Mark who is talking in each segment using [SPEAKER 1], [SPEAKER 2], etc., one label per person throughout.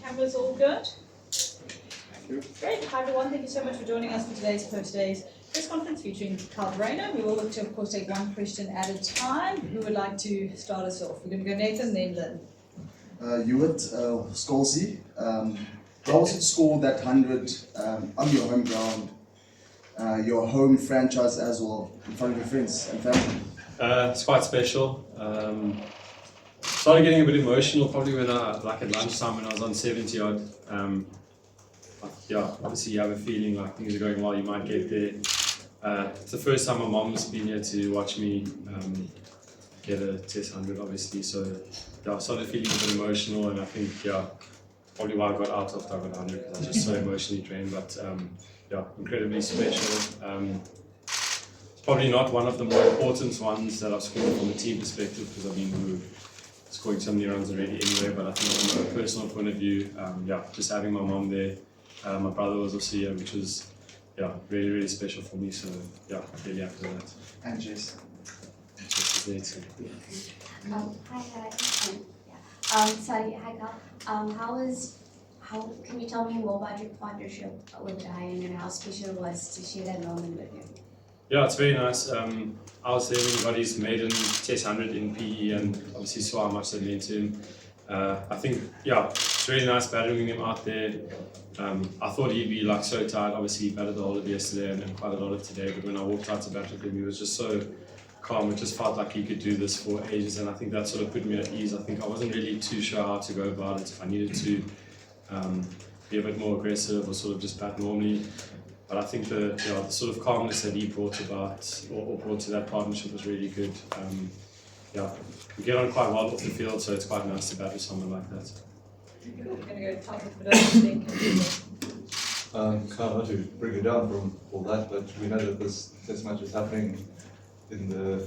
[SPEAKER 1] Cameras all good? Great. Hi everyone, thank you so much for joining us for today's post-days press conference featuring Kyle Verryne. We will look to, of course, take one question at a time. Who would like to start us off? We're going to go Nathan, then Lynn.
[SPEAKER 2] Hewitt, Skolsey, how was it score that 100 on your home ground, your home franchise as well, in front of your friends and family?
[SPEAKER 3] It's quite special. Started getting a bit emotional probably when at lunchtime when I was on 70 odd. Obviously you have a feeling like things are going well, you might get there. It's the first time my mom's been here to watch me get a test 100 obviously, so I started feeling a bit emotional, and I think probably why I got out after I got 100 because I was just so emotionally drained, but incredibly special. It's probably not one of the more important ones that I've scored from a team perspective, because we were scoring so many runs already anyway, but I think from a personal point of view, just having my mom there, my brother was also here, which was really, really special for me, so really happy with that.
[SPEAKER 2] And Jess.
[SPEAKER 3] Jess is there too.
[SPEAKER 4] Hi Kyle. How can you tell me more about your partnership with Ryan and how special it was to share that moment with him?
[SPEAKER 3] Yeah, it's very nice. I was there when he got his maiden test 100 in PE, and obviously saw how much that meant to him. I think, it's really nice battling him out there. I thought he'd be so tired. Obviously, he batted the whole of yesterday and quite a lot of today, but when I walked out to bat with him, he was just so calm. It just felt like he could do this for ages, and I think that sort of put me at ease. I think I wasn't really too sure how to go about it, if I needed to be a bit more aggressive or sort of just bat normally. But I think the sort of calmness that he brought about or brought to that partnership was really good. We get on quite well off the field, so it's quite nice to bat with someone like that.
[SPEAKER 1] We're going to go top of the
[SPEAKER 5] Can't want to bring it down from all that, but we know that this match is happening in the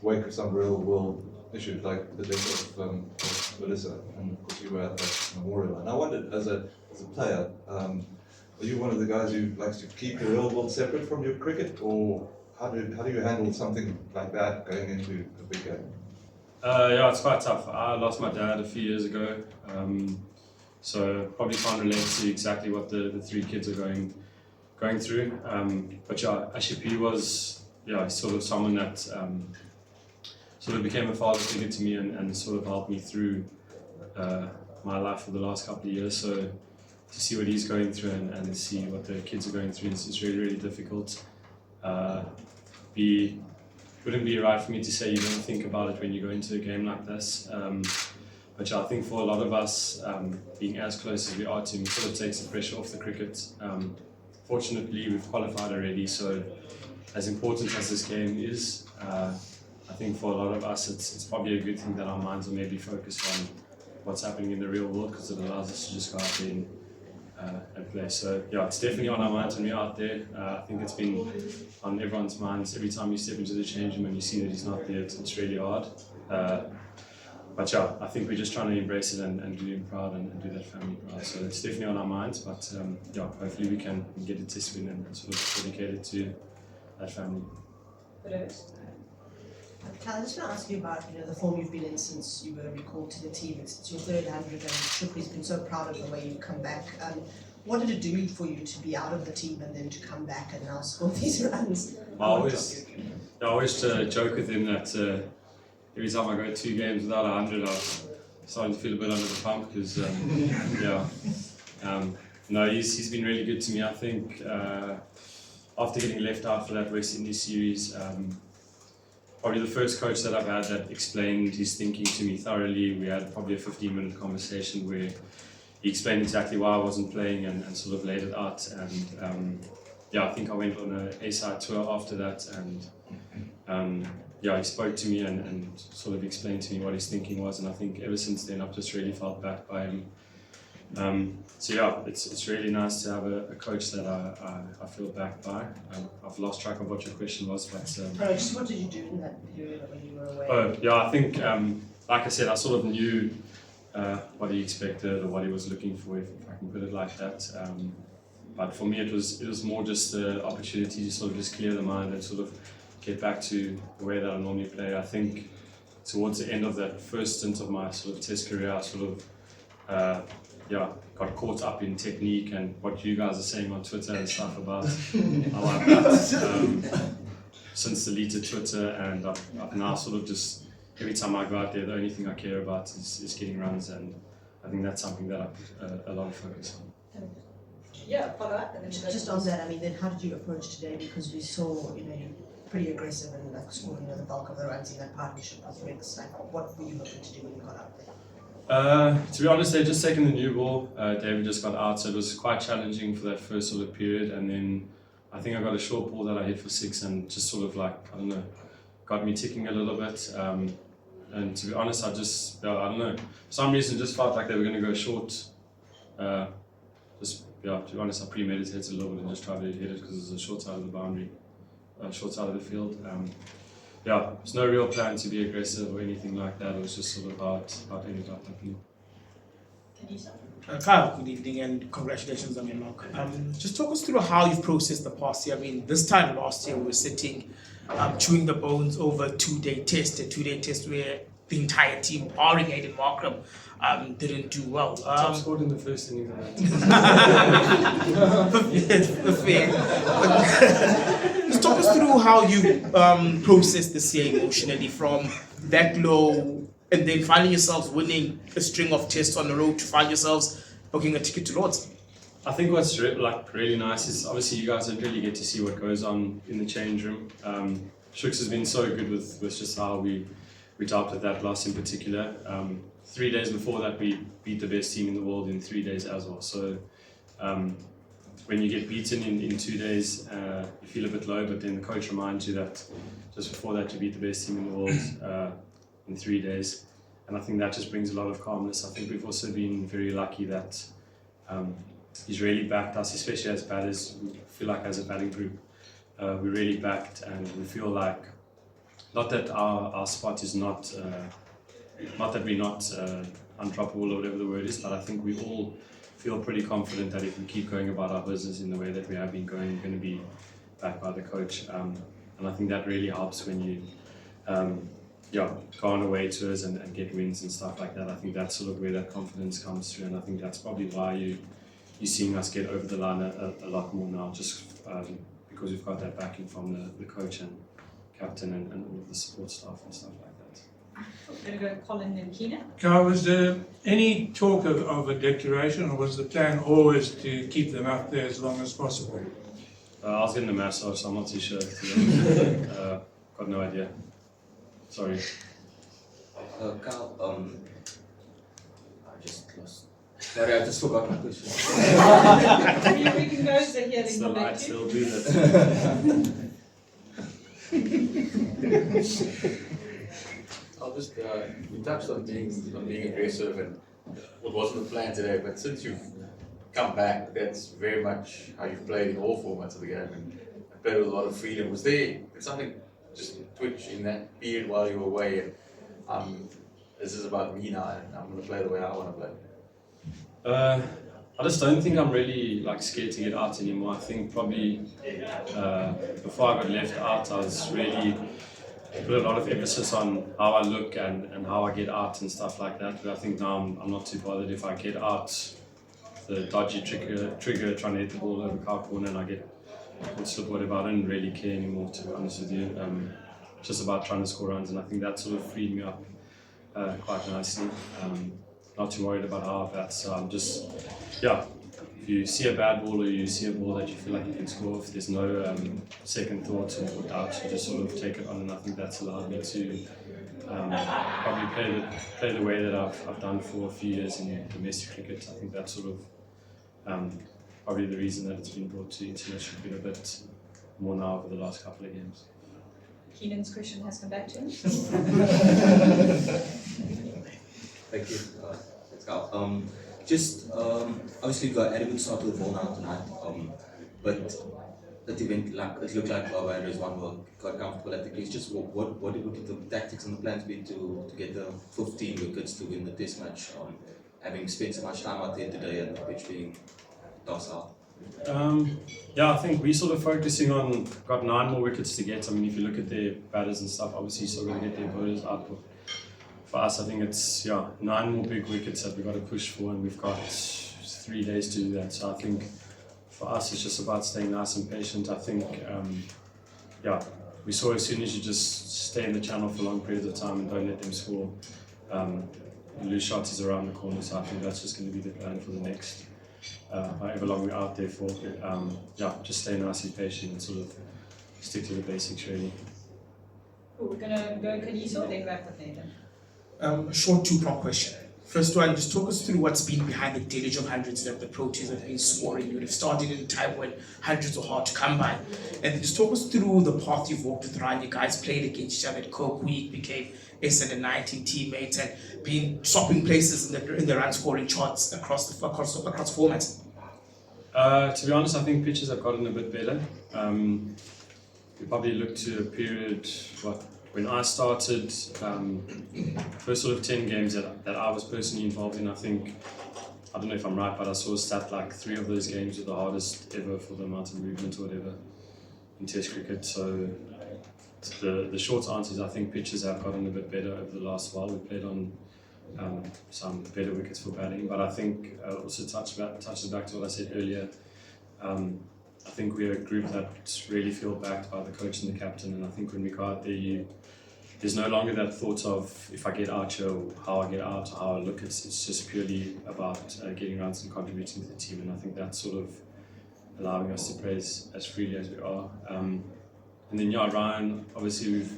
[SPEAKER 5] wake of some real world issues like the death of Melissa, and of course you were at that memorial. And I wondered, as a player, are you one of the guys who likes to keep the real world separate from your cricket, or how do you handle something like that going into a big game?
[SPEAKER 3] It's quite tough. I lost my dad a few years ago, so probably can't relate to exactly what the three kids are going through. But Ashipi was sort of someone that sort of became a father figure to me and sort of helped me through my life for the last couple of years. So to see what he's going through and see what the kids are going through is really, really difficult. Wouldn't be right for me to say you don't think about it when you go into a game like this. But I think for a lot of us, being as close as we are to him, it sort of takes the pressure off the cricket. Fortunately, we've qualified already, so as important as this game is, I think for a lot of us, it's probably a good thing that our minds are maybe focused on what's happening in the real world, because it allows us to just go out there and play. So it's definitely on our minds when we're out there. I think it's been on everyone's minds every time you step into the change room and you see that he's not there. It's really hard. But I think we're just trying to embrace it and do him proud and do that family proud. So it's definitely on our minds, but hopefully we can get it this win and sort of dedicate it to that family.
[SPEAKER 6] Kyle, I just want to ask you about the form you've been in since you were recalled to the team. It's your third 100, and Shukri's been so proud of the way you've come back. What did it do for you to be out of the team and then to come back and now score these runs?
[SPEAKER 3] I always joke with him that every time I go 2 games without 100, I'm starting to feel a bit under the pump because he's been really good to me. I think after getting left out for that West Indies series, probably the first coach that I've had that explained his thinking to me thoroughly. We had probably a 15-minute conversation where he explained exactly why I wasn't playing and sort of laid it out. And I think I went on an A-side tour after that, and he spoke to me and sort of explained to me what his thinking was. And I think ever since then I've just really felt back by him. It's really nice to have a coach that I feel backed by. I've lost track of what your question was, but
[SPEAKER 6] just what did you do in that period when you were away?
[SPEAKER 3] I think like I said, I sort of knew what he expected or what he was looking for, if I can put it like that. But for me, it was more just the opportunity to sort of just clear the mind and sort of get back to the way that I normally play. I think towards the end of that first stint of my sort of test career, I sort of got caught up in technique and what you guys are saying on Twitter and stuff about how I've got since deleted Twitter, and I've now sort of just, every time I go out there, the only thing I care about is getting runs, and I think that's something that I put a lot of focus on.
[SPEAKER 1] Yeah, follow up. And then
[SPEAKER 6] Just on that, I mean, then how did you approach today? Because we saw, you pretty aggressive and like scoring, the bulk of the runs in that partnership with Ricks. Like, what were you looking to do when you got out there?
[SPEAKER 3] To be honest, they'd just taken the new ball. David just got out, so it was quite challenging for that first sort of period. And then I think I got a short ball that I hit for 6 and just sort of like, I don't know, got me ticking a little bit. And to be honest, I don't know, for some reason just felt like they were going to go short. To be honest, I premeditated a little bit and just tried to hit it because it was a short side of the boundary, short side of the field. There's no real plan to be aggressive or anything like that. It was just sort of how it ended up happening.
[SPEAKER 7] Kyle, good evening and congratulations on your knock. Just talk us through how you've processed the past year. I mean, this time last year we were sitting, chewing the bones over a 2-day test, where the entire team, barring Aiden Markram, didn't do well.
[SPEAKER 3] Top scored in the first inning.
[SPEAKER 7] Fair. Just talk us through how you processed this year emotionally from that low and then finding yourselves winning a string of tests on the road to find yourselves booking a ticket to Lords.
[SPEAKER 3] I think what's really nice is obviously you guys don't really get to see what goes on in the change room. Shooks has been so good with just how we dealt with that loss in particular. 3 days before that we beat the best team in the world in 3 days as well. So when you get beaten in 2 days, you feel a bit low, but then the coach reminds you that just before that you beat the best team in the world in 3 days. And I think that just brings a lot of calmness. I think we've also been very lucky that he's really backed us, especially as batters. We feel like as a batting group, we're really backed, and we feel like, not that our spot is not that we're not undroppable or whatever the word is, but I think we all feel pretty confident that if we keep going about our business in the way that we have been going, we're going to be backed by the coach. And I think that really helps when you go on away tours and get wins and stuff like that. I think that's sort of where that confidence comes through, and I think that's probably why you're seeing us get over the line a lot more now, just because we've got that backing from the coach and captain and all of the support staff and stuff like that.
[SPEAKER 1] We're going to go Colin and Keena.
[SPEAKER 8] Kyle, was there any talk of a declaration, or was the plan always to keep them out there as long as possible?
[SPEAKER 3] I was getting a massage, so I'm not too sure. Got no idea. Sorry.
[SPEAKER 9] Kyle, I just lost. Sorry, I just forgot my question.
[SPEAKER 1] We can go to here
[SPEAKER 3] It's
[SPEAKER 1] and
[SPEAKER 3] the
[SPEAKER 1] come back
[SPEAKER 3] lights,
[SPEAKER 1] to you.
[SPEAKER 3] they'll do that.
[SPEAKER 10] I'll just, you touched on being aggressive and what wasn't the plan today, but since you've come back, that's very much how you've played in all formats of the game and played with a lot of freedom. Was there something just twitch in that period while you were away and this is about me now and I'm going to play the way I want to play?
[SPEAKER 3] I just don't think I'm really scared to get out anymore. I think probably before I got left out, I was really put a lot of emphasis on how I look and how I get out and stuff like that. But I think now I'm not too bothered if I get out the dodgy trigger trying to hit the ball over car corner and I get caught slip or whatever. I don't really care anymore, to be honest with you. It's just about trying to score runs, and I think that sort of freed me up quite nicely. Not too worried about how I bat, so I'm just, if you see a bad ball or you see a ball that you feel like you can score off, there's no second thoughts or doubts, you just sort of take it on, and I think that's allowed me to probably play the way that I've done for a few years in domestic cricket. I think that's sort of probably the reason that it's been brought to international cricket a bit more now over the last couple of games.
[SPEAKER 1] Keenan's question has come back to him.
[SPEAKER 9] Thank you. Thanks, Kyle. Obviously you got adequate start to the ball now tonight, but that event, it looked like Rovers were quite comfortable at the crease. Just what would the tactics and the plans be to get the 15 wickets to win the test match, having spent so much time out there today and the pitch being docile?
[SPEAKER 3] I think we're sort of focusing on, got 9 more wickets to get. I mean, if you look at their batters and stuff, obviously you're still going to get their bowlers out for us, I think it's 9 more big wickets that we've got to push for, and we've got 3 days to do that. So I think for us, it's just about staying nice and patient. I think, we saw as soon as you just stay in the channel for long periods of time and don't let them score, loose shots is around the corner. So I think that's just going to be the plan for the next, however long we're out there for. Just stay nice and patient and sort of stick to the basics really.
[SPEAKER 1] Cool, we're gonna go Kaniso, then back with Nathan.
[SPEAKER 7] A short two-part question. First one, just talk us through what's been behind the deluge of hundreds that the Proteas have been scoring. You would have started in a time when hundreds were hard to come by. And then just talk us through the path you've walked with Ryan. You guys played against each other at Coke Week, became SN19 teammates, and been swapping places in the run scoring charts across formats.
[SPEAKER 3] To be honest, I think pitches have gotten a bit better. We probably look to a period, when I started, first sort of 10 games that I was personally involved in, I think, I don't know if I'm right, but I saw a stat like 3 of those games were the hardest ever for the amount of movement or whatever in Test cricket. So the short answer is I think pitches have gotten a bit better over the last while. We played on some better wickets for batting, but I think also touches back to what I said earlier. I think we're a group that really feel backed by the coach and the captain, and I think when we go out there, there's no longer that thought of if I get out here, how I get out, or how I look. It's just purely about getting runs and contributing to the team, and I think that's sort of allowing us to play as freely as we are. And then Ryan, obviously we've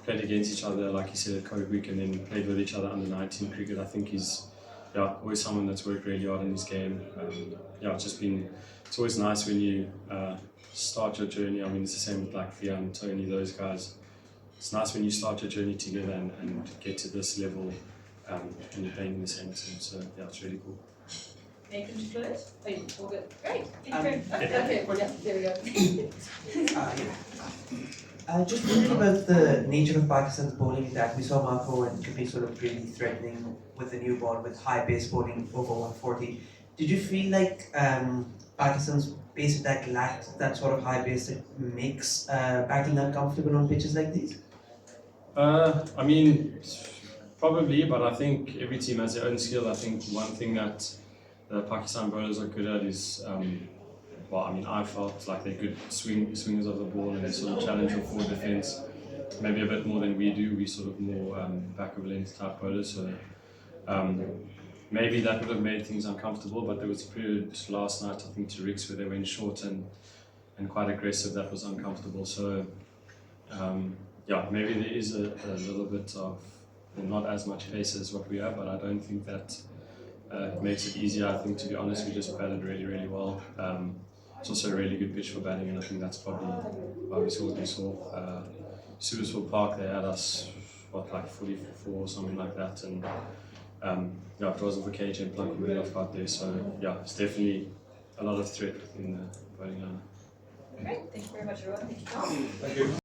[SPEAKER 3] played against each other, like you said, at Coke Week, and then played with each other under 19 cricket. I think he's always someone that's worked really hard in his game. It's always nice when you start your journey. I mean, it's the same with like Fia and Tony, those guys. It's nice when you start your journey together and get to this level and you're playing in the same team. So it's really cool.
[SPEAKER 1] Nathan, to close? Oh, you all good. Great. Thank you very much. Okay, brilliant. There we go.
[SPEAKER 11] Just wondering about the nature of Pakistan's bowling attack. We saw Marco and Kippy sort of really threatening with the new ball with high pace bowling over 140. Did you feel like Pakistan's pace attack lacked that sort of high pace that makes batting uncomfortable on pitches like these?
[SPEAKER 3] I mean, probably, but I think every team has their own skill. I think one thing that the Pakistan bowlers are good at is, I felt like they're good swingers of the ball and they sort of challenge your forward defence maybe a bit more than we do. We sort of more back of length type bowlers, so maybe that would have made things uncomfortable, but there was a period last night, I think, to Ricks where they went short and quite aggressive. That was uncomfortable. So, maybe there is a little bit of, not as much pace as what we have, but I don't think that makes it easier. I think, to be honest, we just batted really, really well. It's also a really good pitch for batting, and I think that's probably why we saw what we saw. Subersville Park, they had us, 44 or something like that, and if it wasn't for KJ and Plunk, we would have got there. So it's definitely a lot of threat within the bowling line.
[SPEAKER 1] Great, thank you very much, everyone. Thank you, Tom.
[SPEAKER 5] Thank you.